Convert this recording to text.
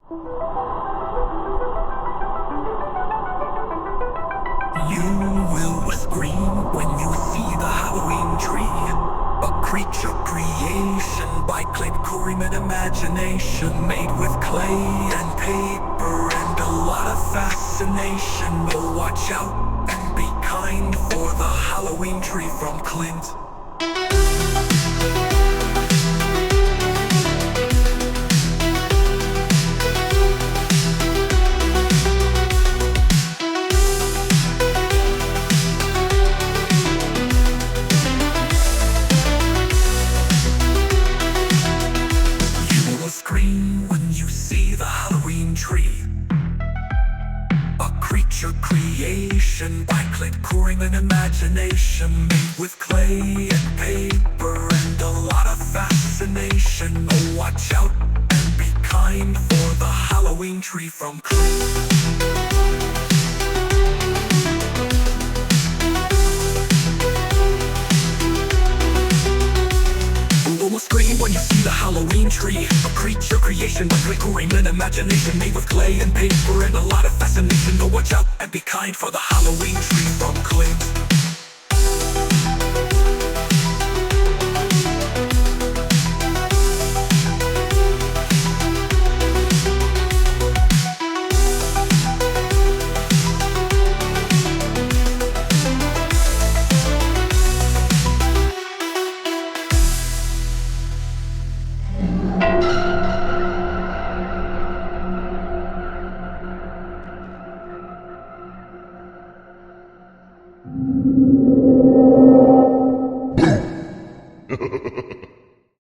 You will scream when you see the Halloween tree, a creature creation by clay, Kurim and imagination, made with clay and paper and a lot of fascination. Oh, watch out and be kind for the Halloween tree from Clint. Scream when you see the Halloween tree, a creature creation by clay, Kurim and imagination, made with clay and paper and a lot of fascination. Oh, watch out and be kind for the Halloween tree from Clint. Scream when you see the Halloween tree, a creature creation by clay, Kurim and imagination, made with clay and paper and a lot of fascination. Oh, watch out and be kind for the Halloween tree from Clint.